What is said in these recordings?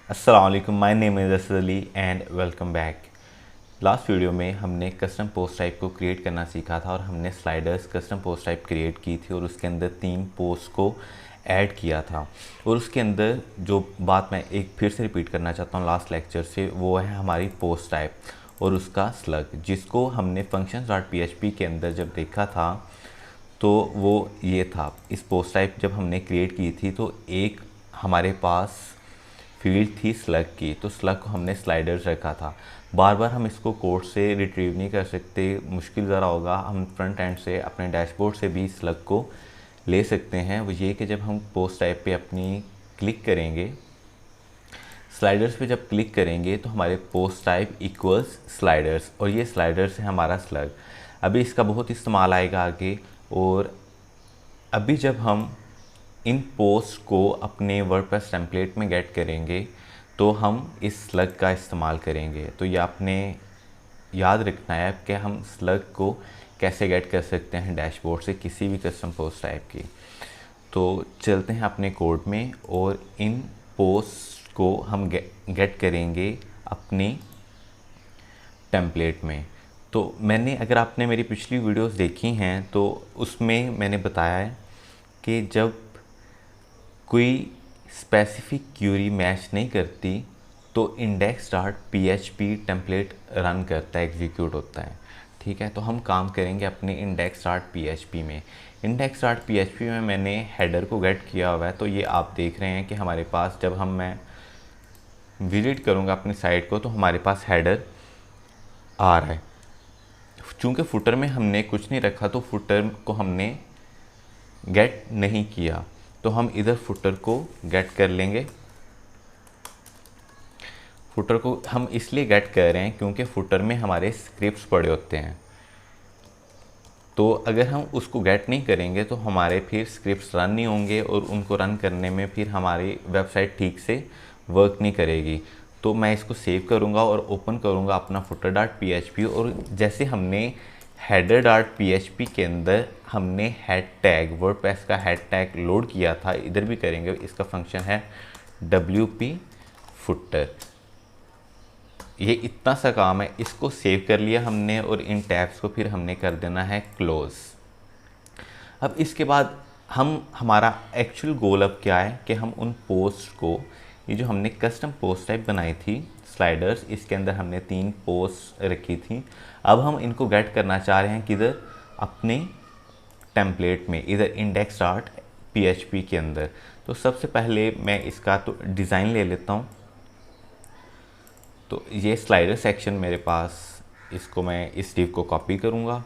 अस्सलाम वालेकुम, my name is Asad Ali and welcome back. Last video में हमने कस्टम पोस्ट टाइप को क्रिएट करना सीखा था और हमने sliders custom post type create की थी और उसके अंदर 3 पोस्ट को ऐड किया था। और उसके अंदर जो बात मैं एक फिर से रिपीट करना चाहता हूँ लास्ट लेक्चर से, वो है हमारी पोस्ट टाइप और उसका स्लग, जिसको हमने functions.php के अंदर जब देखा था तो वो ये था। इस पोस्ट टाइप जब हमने क्रिएट की थी तो एक हमारे पास फील्ड थी स्लग की, तो स्लग को हमने स्लाइडर्स रखा था। बार बार हम इसको कोड से रिट्रीव नहीं कर सकते, मुश्किल ज़रा होगा। हम फ्रंट एंड से अपने डैशबोर्ड से भी स्लग को ले सकते हैं। वो ये कि जब हम पोस्ट टाइप पे अपनी क्लिक करेंगे, स्लाइडर्स पे जब क्लिक करेंगे तो हमारे पोस्ट टाइप इक्वल्स स्लाइडर्स, और ये स्लाइडर्स है हमारा स्लग। अभी इसका बहुत इस्तेमाल आएगा आगे। और अभी जब हम इन पोस्ट को अपने वर्डप्रेस टेम्पलेट में गेट करेंगे तो हम इस स्लग का इस्तेमाल करेंगे। तो ये आपने याद रखना है कि हम स्लग को कैसे गेट कर सकते हैं डैशबोर्ड से किसी भी कस्टम पोस्ट टाइप की। तो चलते हैं अपने कोड में और इन पोस्ट को हम गेट करेंगे अपनी टेम्पलेट में। तो मैंने, अगर आपने मेरी पिछली वीडियोस देखी हैं तो उसमें मैंने बताया है कि जब कोई स्पेसिफिक क्यूरी मैच नहीं करती तो index.php टेम्पलेट रन करता है, एग्जीक्यूट होता है। ठीक है, तो हम काम करेंगे अपने index.php में। index.php में मैंने हेडर को गेट किया हुआ है। तो ये आप देख रहे हैं कि हमारे पास जब मैं विजिट करूँगा अपनी साइट को तो हमारे पास हेडर आ रहा है। चूँकि फुटर में हमने कुछ नहीं रखा तो फुटर को हमने गेट नहीं किया, तो हम इधर फुटर को गेट कर लेंगे। फुटर को हम इसलिए गेट कर रहे हैं क्योंकि फुटर में हमारे स्क्रिप्ट्स पड़े होते हैं। तो अगर हम उसको गेट नहीं करेंगे तो हमारे फिर स्क्रिप्ट्स रन नहीं होंगे और उनको रन करने में फिर हमारी वेबसाइट ठीक से वर्क नहीं करेगी। तो मैं इसको सेव करूंगा और ओपन करूंगा अपना footer.php। और जैसे हमने header.php के अंदर हमने हेड टैग, वर्डप्रेस का हेड टैग लोड किया था, इधर भी करेंगे। इसका फंक्शन है wp footer। ये इतना सा काम है, इसको सेव कर लिया हमने और इन टैब्स को फिर हमने कर देना है क्लोज। अब इसके बाद हमारा एक्चुअल गोल अब क्या है कि हम उन पोस्ट को, ये जो हमने कस्टम पोस्ट टाइप बनाई थी स्लाइडर्स, इसके अंदर हमने 3 पोस्ट रखी थी। अब हम इनको गेट करना चाह रहे हैं किधर, अपने टेम्पलेट में, इधर index.php के अंदर। तो सबसे पहले मैं इसका तो डिज़ाइन ले लेता हूँ। तो ये स्लाइडर सेक्शन मेरे पास, इसको मैं इस डिव को कॉपी करूँगा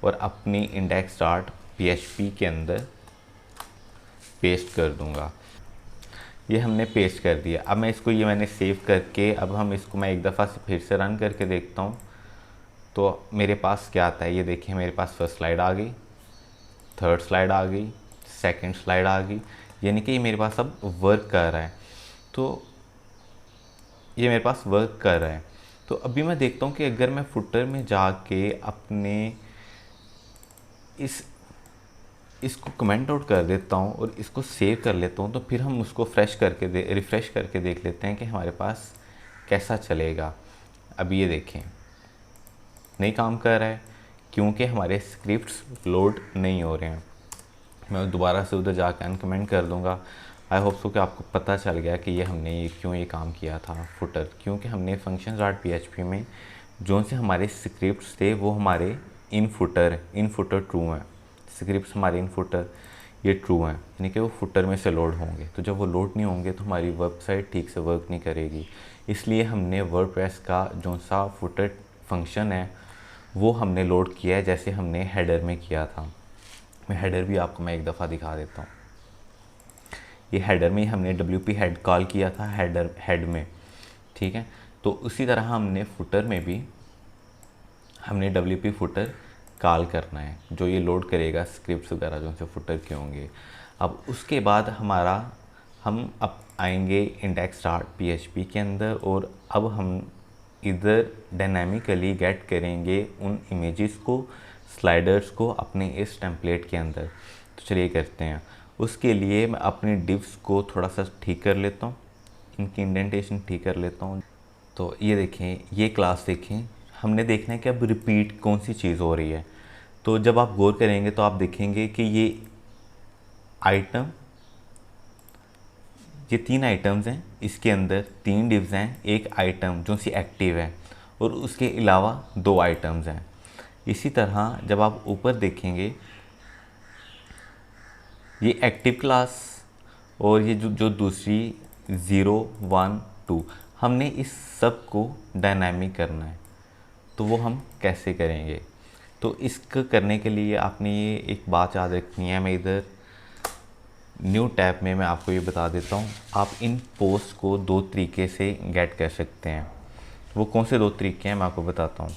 और अपनी index.php के अंदर पेस्ट कर दूँगा। ये हमने पेस्ट कर दिया। अब मैं इसको, ये मैंने सेव करके, अब हम इसको मैं एक दफ़ा से फिर से रन करके देखता हूँ तो मेरे पास क्या आता है। ये देखिए, मेरे पास फर्स्ट स्लाइड आ गई, थर्ड स्लाइड आ गई, सेकंड स्लाइड आ गई, यानी कि ये मेरे पास अब वर्क कर रहा है। तो ये मेरे पास वर्क कर रहा है। तो अभी मैं देखता हूँ कि अगर मैं फुटर में जाके अपने इसको कमेंट आउट कर देता हूँ और इसको सेव कर लेता हूँ तो फिर हम उसको रिफ़्रेश करके देख लेते हैं कि हमारे पास कैसा चलेगा। अभी ये देखें, नहीं काम कर रहा है क्योंकि हमारे स्क्रिप्ट्स लोड नहीं हो रहे हैं। मैं दोबारा से उधर जाकर अनकमेंट कर दूंगा। आई होप सो कि आपको पता चल गया कि ये हमने क्यों ये काम किया था फुटर, क्योंकि हमने functions.php में जो से हमारे स्क्रिप्ट्स थे वो हमारे इन फुटर ट्रू हैं। स्क्रिप्ट्स हमारे इन फुटर ये ट्रू हैं, यानी कि वो फुटर में से लोड होंगे। तो जब वो लोड नहीं होंगे तो हमारी वेबसाइट ठीक से वर्क नहीं करेगी। इसलिए हमने वर्डप्रेस का जो सा फुटर फंक्शन है वो हमने लोड किया है, जैसे हमने हेडर में किया था। मैं हेडर भी आपको मैं एक दफ़ा दिखा देता हूँ। ये हेडर में हमने wp हेड कॉल किया था हेड में, ठीक है। तो उसी तरह हमने फुटर में भी हमने wp फुटर कॉल करना है, जो ये लोड करेगा स्क्रिप्ट्स वगैरह जो से फुटर के होंगे। अब उसके बाद हम अब आएंगे index.php के अंदर और अब हम इधर डायनामिकली गेट करेंगे उन इमेजेस को, स्लाइडर्स को अपने इस टेम्पलेट के अंदर। तो चलिए करते हैं। उसके लिए मैं अपनी डिव्स को थोड़ा सा ठीक कर लेता हूँ। इनकी इंडेंटेशन ठीक कर लेता हूँ। तो ये देखें, ये क्लास देखें, हमने देखना है कि अब रिपीट कौन सी चीज़ हो रही है। तो जब आप गौर करेंगे तो आप देखेंगे कि ये आइटम, ये 3 आइटम्स हैं, इसके अंदर 3 डिव्स हैं, एक आइटम जो सी एक्टिव है और उसके अलावा 2 आइटम्स हैं। इसी तरह जब आप ऊपर देखेंगे, ये एक्टिव क्लास और ये जो दूसरी 0 1 2, हमने इस सब को डायनामिक करना है। तो वो हम कैसे करेंगे? तो इसको करने के लिए आपने ये एक बात याद रखनी है। मैं इधर न्यू टैब में मैं आपको ये बता देता हूँ, आप इन पोस्ट को 2 तरीके से गेट कर सकते हैं। वो कौन से 2 तरीके हैं मैं आपको बताता हूँ।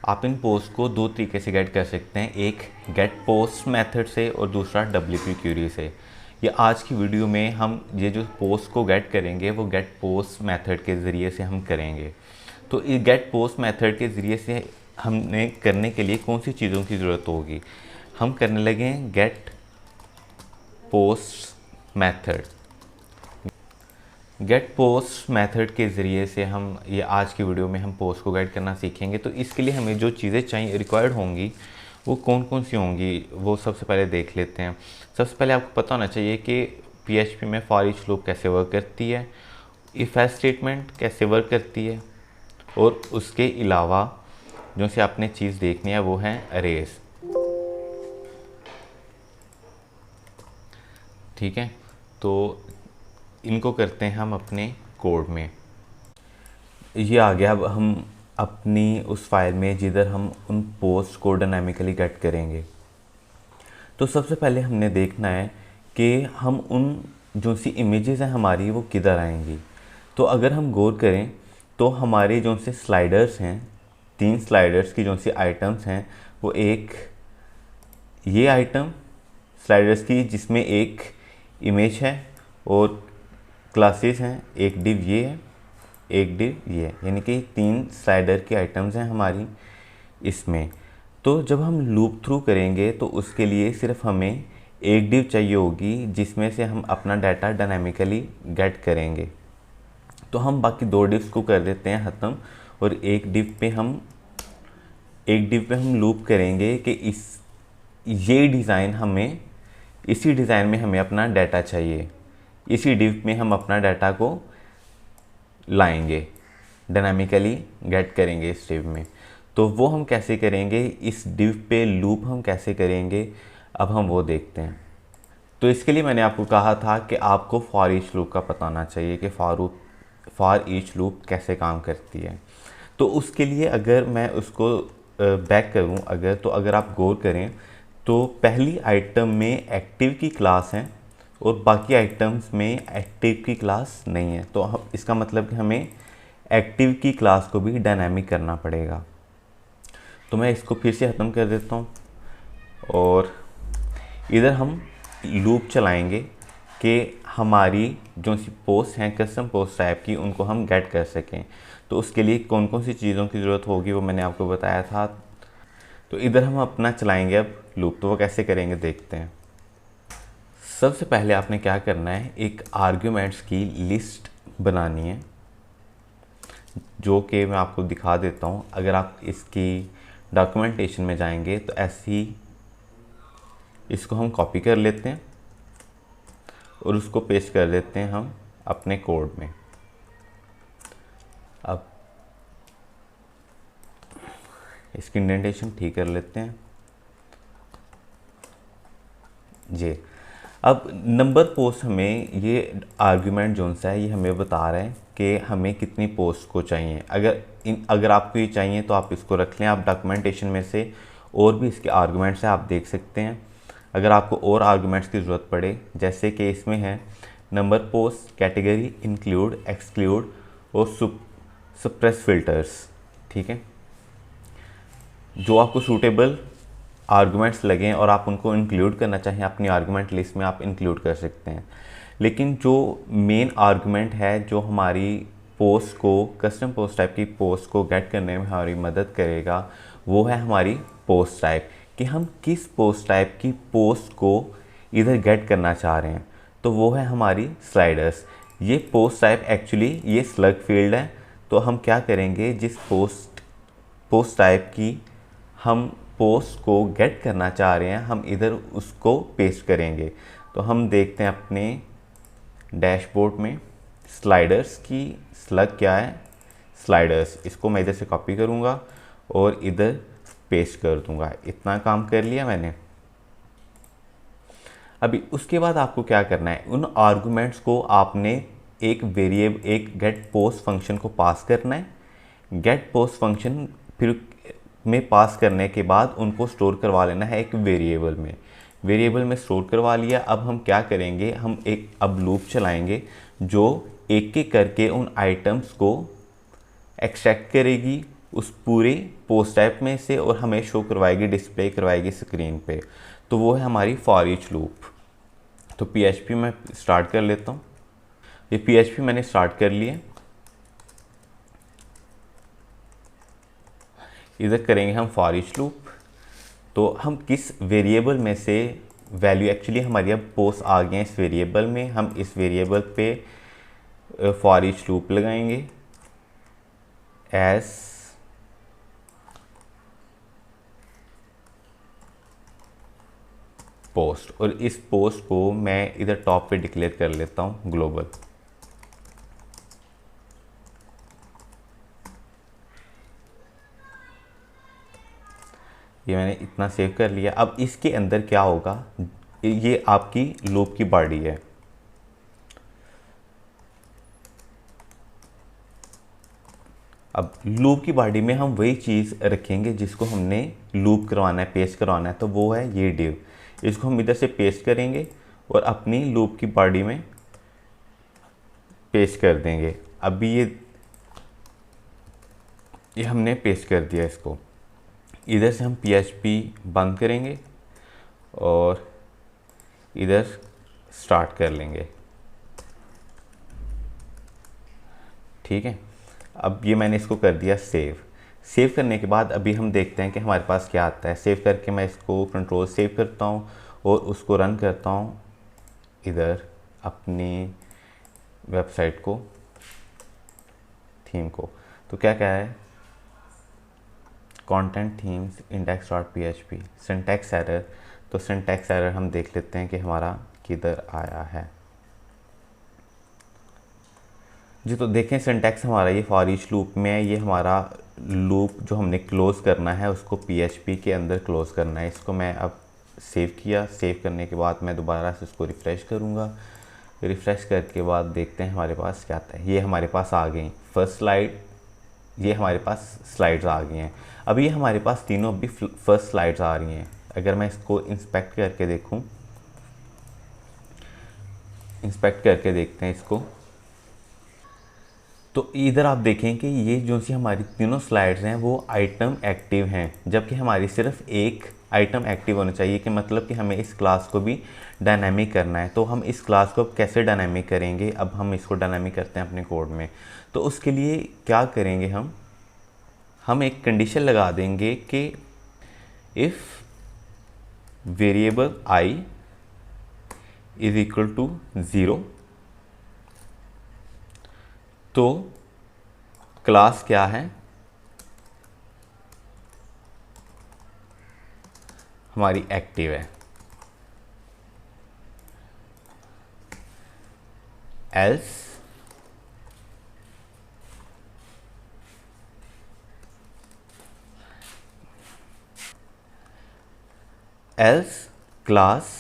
आप इन पोस्ट को 2 तरीके से गेट कर सकते हैं, एक गेट पोस्ट मेथड से और दूसरा WP क्यूरी से। ये आज की वीडियो में हम ये जो पोस्ट को गेट करेंगे वो गेट पोस्ट मेथड के ज़रिए से हम करेंगे। तो इस गेट पोस्ट मेथड के ज़रिए से हमने करने के लिए कौन सी चीज़ों की ज़रूरत होगी? हम करने लगे हैं get post method. Get post method के ज़रिए से हम ये आज की वीडियो में हम पोस्ट को गेट करना सीखेंगे। तो इसके लिए हमें जो चीज़ें चाहिए रिक्वायर्ड होंगी वो कौन कौन सी होंगी, वो सबसे पहले देख लेते हैं। सबसे पहले आपको पता होना चाहिए कि PHP में फॉर ईच लूप कैसे वर्क करती है, इफ एल्स स्टेटमेंट कैसे वर्क करती है, और उसके अलावा जो से आपने चीज़ देखनी है वो है अरेज। ठीक है, तो इनको करते हैं हम अपने कोड में। ये आ गया। अब हम अपनी उस फाइल में जिधर हम उन पोस्ट को डायनामिकली गेट करेंगे। तो सबसे पहले हमने देखना है कि हम उन जो सी इमेजेस हैं हमारी वो किधर आएंगी। तो अगर हम गौर करें तो हमारे जो से स्लाइडर्स हैं, 3 स्लाइडर्स की जो सी आइटम्स हैं, वो एक ये आइटम स्लाइडर्स की जिसमें एक इमेज है और क्लासेस हैं, एक डिव ये है, एक डिव ये है, यानी कि 3 स्लाइडर की आइटम्स हैं हमारी इसमें। तो जब हम लूप थ्रू करेंगे तो उसके लिए सिर्फ हमें एक डिव चाहिए होगी जिसमें से हम अपना डाटा डायनामिकली गेट करेंगे। तो हम बाकी 2 डिव्स को कर देते हैं ख़त्म और एक डिव पे हम लूप करेंगे कि ये डिज़ाइन हमें, इसी डिज़ाइन में हमें अपना डाटा चाहिए, इसी डिव में हम अपना डाटा को लाएंगे, डायनामिकली गेट करेंगे इस डिव में। तो वो हम कैसे करेंगे, इस डिव पे लूप हम कैसे करेंगे, अब हम वो देखते हैं। तो इसके लिए मैंने आपको कहा था कि आपको फॉर ईच लूप का पता होना चाहिए कि फॉर ईच लूप कैसे काम करती है। तो उसके लिए अगर मैं उसको बैक करूं अगर आप गौर करें तो पहली आइटम में एक्टिव की क्लास है और बाकी आइटम्स में एक्टिव की क्लास नहीं है। तो हम इसका मतलब कि हमें एक्टिव की क्लास को भी डायनामिक करना पड़ेगा। तो मैं इसको फिर से ख़त्म कर देता हूँ और इधर हम लूप चलाएंगे कि हमारी जो सी पोस्ट हैं कस्टम पोस्ट टाइप की उनको हम गेट कर सकें। तो उसके लिए कौन कौन सी चीज़ों की ज़रूरत होगी वो मैंने आपको बताया था। तो इधर हम अपना चलाएंगे अब लूप। तो वो कैसे करेंगे देखते हैं। सबसे पहले आपने क्या करना है, एक आर्ग्यूमेंट्स की लिस्ट बनानी है जो कि मैं आपको दिखा देता हूँ। अगर आप इसकी डॉक्यूमेंटेशन में जाएंगे तो ऐसी इसको हम कॉपी कर लेते हैं और उसको पेस्ट कर देते हैं हम अपने कोड में। अब इसकी इंडेंटेशन ठीक कर लेते हैं जी। अब नंबर पोस्ट हमें ये आर्ग्यूमेंट जो सा है ये हमें बता रहा है कि हमें कितनी पोस्ट को चाहिए। अगर आपको ये चाहिए तो आप इसको रख लें। आप डॉक्यूमेंटेशन में से और भी इसके आर्ग्यूमेंट्स हैं आप देख सकते हैं। अगर आपको और आर्ग्यूमेंट्स की ज़रूरत पड़े, जैसे कि इसमें है number post, category, include, exclude और सप्रेस फिल्टर्स। ठीक है, जो आपको सूटेबल आर्गुमेंट्स लगें और आप उनको इंक्लूड करना चाहें अपनी आर्गुमेंट लिस्ट में, आप इंक्लूड कर सकते हैं। लेकिन जो मेन आर्गुमेंट है जो हमारी पोस्ट को, कस्टम पोस्ट टाइप की पोस्ट को गेट करने में हमारी मदद करेगा, वो है हमारी पोस्ट टाइप, कि हम किस पोस्ट टाइप की पोस्ट को इधर गेट करना चाह रहे हैं। तो वो है हमारी स्लाइडर्स। ये पोस्ट टाइप एक्चुअली ये स्लग फील्ड है। तो हम क्या करेंगे, जिस पोस्ट टाइप की हम पोस्ट को गेट करना चाह रहे हैं, हम इधर उसको पेस्ट करेंगे। तो हम देखते हैं अपने डैशबोर्ड में स्लाइडर्स की स्लग क्या है, स्लाइडर्स। इसको मैं इधर से कॉपी करूँगा और इधर पेस्ट कर दूँगा। इतना काम कर लिया मैंने। अभी उसके बाद आपको क्या करना है, उन आर्गुमेंट्स को आपने एक गेट पोस्ट फंक्शन को पास करना है। गेट पोस्ट फंक्शन फिर में पास करने के बाद उनको स्टोर करवा लेना है एक वेरिएबल में स्टोर करवा लिया। अब हम क्या करेंगे, हम अब लूप चलाएंगे जो एक एक करके उन आइटम्स को एक्सट्रैक्ट करेगी उस पूरे पोस्ट टाइप में से और हमें शो करवाएगी, डिस्प्ले करवाएगी स्क्रीन पे। तो वो है हमारी फॉर ईच लूप। तो PHP मैं स्टार्ट कर लेता हूँ। ये PHP मैंने स्टार्ट कर लिया। इधर करेंगे हम फॉर ईच लूप। तो हम किस वेरिएबल में से वैल्यू, एक्चुअली हमारी अब पोस्ट आ गए हैं इस वेरिएबल में, हम इस वेरिएबल पे फॉर ईच लूप लगाएंगे एज पोस्ट। और इस पोस्ट को मैं इधर टॉप पे डिक्लेयर कर लेता हूँ ग्लोबल। ये मैंने इतना सेव कर लिया। अब इसके अंदर क्या होगा, ये आपकी लूप की बॉडी है। अब लूप की बॉडी में हम वही चीज़ रखेंगे जिसको हमने लूप करवाना है, पेस्ट करवाना है। तो वो है ये डिव। इसको हम इधर से पेस्ट करेंगे और अपनी लूप की बॉडी में पेस्ट कर देंगे। अभी ये हमने पेस्ट कर दिया इसको। इधर से हम PHP बंद करेंगे और इधर स्टार्ट कर लेंगे। ठीक है, अब ये मैंने इसको कर दिया सेव करने के बाद अभी हम देखते हैं कि हमारे पास क्या आता है। सेव करके मैं इसको कंट्रोल सेव करता हूँ और उसको रन करता हूँ इधर अपनी वेबसाइट को, थीम को। तो क्या क्या है, content themes index.php syntax error. तो सिंटैक्स एरर हम देख लेते हैं कि हमारा किधर आया है जी। तो देखें सिंटैक्स हमारा ये फॉर ईच लूप में है। ये हमारा लूप जो हमने क्लोज करना है उसको PHP के अंदर क्लोज करना है। इसको मैं अब सेव किया। सेव करने के बाद मैं दोबारा से इसको रिफ़्रेश करूँगा। रिफ़्रेश करके बाद देखते हैं हमारे पास क्या आता है। ये हमारे पास आ गई फर्स्ट स्लाइड, ये हमारे पास स्लाइड्स आ गई हैं। अब ये हमारे पास तीनों अभी फर्स्ट स्लाइड्स आ रही हैं। अगर मैं इसको इंस्पेक्ट करके देखूं, इंस्पेक्ट करके देखते हैं इसको, तो इधर आप देखें कि ये जो सी हमारी तीनों स्लाइड्स हैं वो आइटम एक्टिव हैं, जबकि हमारी सिर्फ एक आइटम एक्टिव होना चाहिए। कि मतलब कि हमें इस क्लास को भी डायनामिक करना है। तो हम इस क्लास को कैसे डायनामिक करेंगे, अब हम इसको डायनामिक करते हैं अपने कोड में। तो उसके लिए क्या करेंगे, हम एक कंडीशन लगा देंगे कि if variable I is equal to 0, तो क्लास क्या है, हमारी एक्टिव है। एल्स क्लास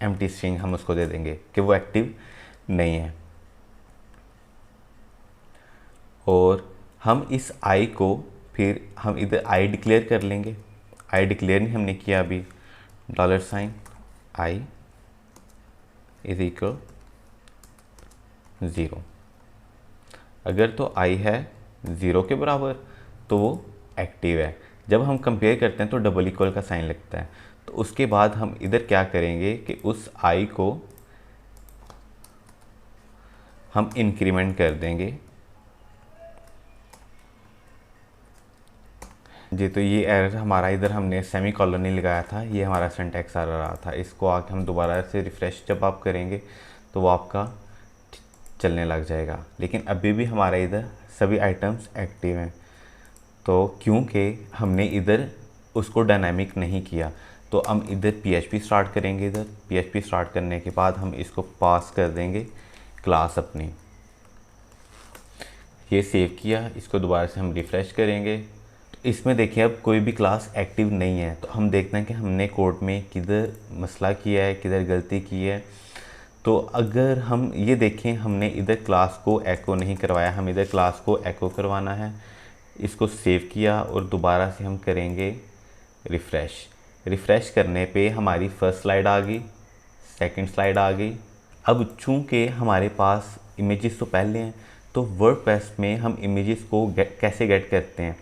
एम्प्टी स्ट्रिंग हम उसको दे देंगे कि वो एक्टिव नहीं है। और हम इस I को फिर हम इधर I डिक्लेयर कर लेंगे। I डिक्लेयर नहीं हमने किया अभी, $I इज इक्वल 0। अगर तो I है 0 के बराबर तो वो एक्टिव है। जब हम कंपेयर करते हैं तो डबल इक्वल का साइन लगता है। तो उसके बाद हम इधर क्या करेंगे कि उस I को हम इंक्रीमेंट कर देंगे जी, तो ये एरर हमारा इधर हमने सेमी कॉलन नहीं लगाया था, ये हमारा सिंटैक्स एरर आ रहा था। इसको आके हम दोबारा से रिफ़्रेश जब आप करेंगे तो वो आपका चलने लग जाएगा। लेकिन अभी भी हमारा इधर सभी आइटम्स एक्टिव हैं, तो क्योंकि हमने इधर उसको डायनामिक नहीं किया, तो हम इधर PHP स्टार्ट करेंगे। इधर PHP स्टार्ट करने के बाद हम इसको पास कर देंगे क्लास अपनी। ये सेव किया, इसको दोबारा से हम रिफ़्रेश करेंगे। तो इसमें देखिए अब कोई भी क्लास एक्टिव नहीं है, तो हम देखते हैं कि हमने कोड में किधर मसला किया है, किधर गलती की है। तो अगर हम ये देखें, हमने इधर क्लास को एको नहीं करवाया, हम इधर क्लास को एको करवाना है। इसको सेव किया और दोबारा से हम करेंगे रिफ़्रेश करने पे हमारी फर्स्ट स्लाइड आ गई, सेकंड स्लाइड आ गई। अब चूंकि हमारे पास इमेजेस तो पहले हैं, तो वर्डप्रेस में हम इमेजेस को कैसे गेट करते हैं।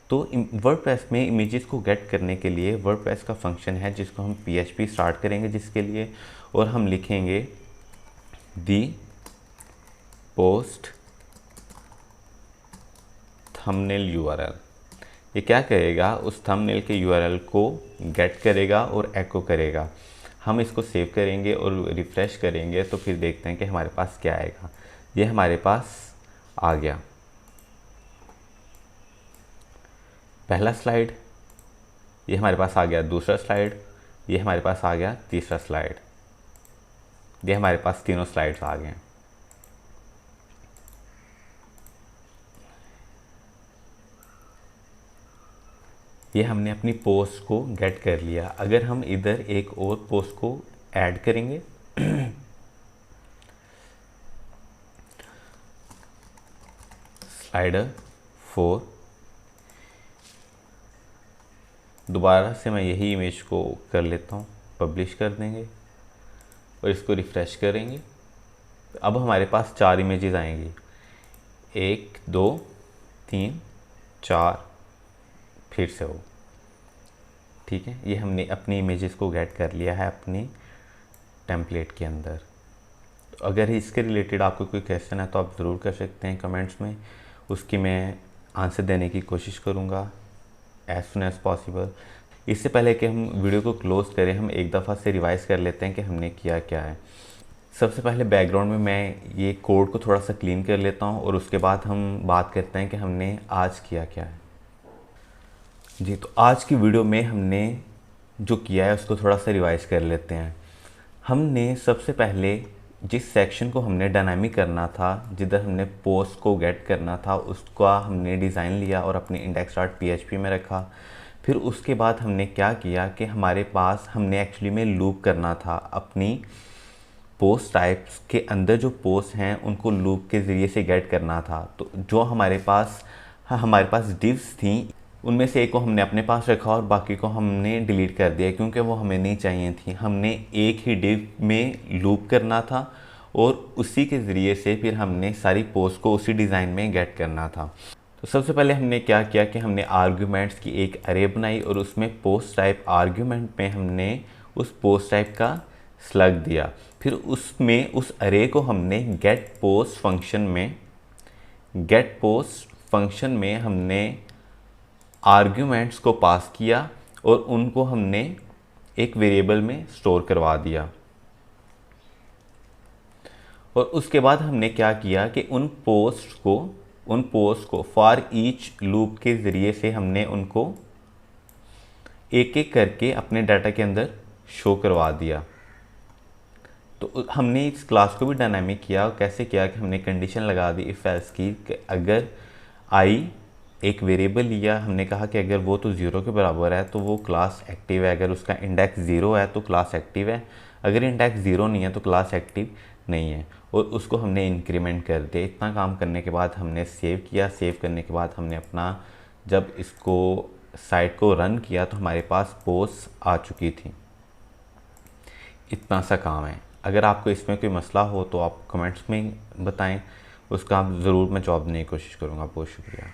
तो वर्डप्रेस में इमेजेस को गेट करने के लिए वर्डप्रेस का फंक्शन है जिसको हम PHP स्टार्ट करेंगे जिसके लिए, और हम लिखेंगे दी पोस्ट थंबनेल URL। ये क्या करेगा, उस थंबनेल के URL को गेट करेगा और एको करेगा। हम इसको सेव करेंगे और रिफ़्रेश करेंगे तो फिर देखते हैं कि हमारे पास क्या आएगा। ये हमारे पास आ गया पहला स्लाइड, ये हमारे पास आ गया दूसरा स्लाइड, ये हमारे पास आ गया तीसरा स्लाइड, ये हमारे पास तीनों स्लाइड्स आ गए। ये हमने अपनी पोस्ट को गेट कर लिया। अगर हम इधर एक और पोस्ट को ऐड करेंगे स्लाइडर 4, दोबारा से मैं यही इमेज को कर लेता हूँ, पब्लिश कर देंगे और इसको रिफ़्रेश करेंगे। अब हमारे पास 4 इमेजेस आएंगी, 1 2 3 4, फिर से हो। ठीक है, ये हमने अपनी इमेजेस को गेट कर लिया है अपनी टेम्पलेट के अंदर। तो अगर इसके रिलेटेड आपको कोई क्वेश्चन है तो आप ज़रूर कर सकते हैं कमेंट्स में, उसकी मैं आंसर देने की कोशिश करूँगा एज़ सुन एज़ पॉसिबल। इससे पहले कि हम वीडियो को क्लोज़ करें, हम एक दफ़ा से रिवाइज़ कर लेते हैं कि हमने किया क्या है। सबसे पहले बैकग्राउंड में मैं ये कोड को थोड़ा सा क्लीन कर लेता हूँ और उसके बाद हम बात करते हैं कि हमने आज किया क्या है। जी, तो आज की वीडियो में हमने जो किया है उसको थोड़ा सा रिवाइज़ कर लेते हैं। हमने सबसे पहले जिस सेक्शन को हमने डायनामिक करना था, जिधर हमने पोस्ट को गेट करना था, उसका हमने डिज़ाइन लिया और अपने index.php में रखा। फिर उसके बाद हमने क्या किया कि हमारे पास हमने एक्चुअली में लूप करना था अपनी पोस्ट टाइप्स के अंदर, जो पोस्ट हैं उनको लूप के ज़रिए से गेट करना था। तो जो हमारे पास डिव्स थी, उनमें से एक को हमने अपने पास रखा और बाकी को हमने डिलीट कर दिया क्योंकि वो हमें नहीं चाहिए थी। हमने एक ही डिव में लूप करना था और उसी के ज़रिए से फिर हमने सारी पोस्ट को उसी डिज़ाइन में गेट करना था। तो सबसे पहले हमने क्या किया कि हमने आर्ग्यूमेंट्स की एक अरे बनाई और उसमें पोस्ट टाइप आर्ग्यूमेंट में हमने उस पोस्ट टाइप का स्लग दिया। फिर उसमें उस अरे को हमने गेट पोस्ट फंक्शन में हमने आर्ग्यूमेंट्स को पास किया और उनको हमने एक वेरिएबल में स्टोर करवा दिया। और उसके बाद हमने क्या किया कि उन पोस्ट को फॉर ईच लूप के ज़रिए से हमने उनको एक एक करके अपने डाटा के अंदर शो करवा दिया। तो हमने इस क्लास को भी डायनामिक किया। कैसे किया कि हमने कंडीशन लगा दी इफ़ एल्स की, कि अगर आई एक वेरिएबल लिया, हमने कहा कि अगर वो तो 0 के बराबर है तो वो क्लास एक्टिव है, अगर उसका इंडेक्स 0 है तो क्लास एक्टिव है, अगर इंडेक्स 0 नहीं है तो क्लास एक्टिव नहीं है, और उसको हमने इंक्रीमेंट कर दिया। इतना काम करने के बाद हमने सेव किया। सेव करने के बाद हमने अपना जब इसको साइट को रन किया तो हमारे पास पोस्ट आ चुकी थी। इतना सा काम है। अगर आपको इसमें कोई मसला हो तो आप कमेंट्स में बताएं, उसका आप ज़रूर मैं जवाब देने की कोशिश करूँगा। बहुत शुक्रिया।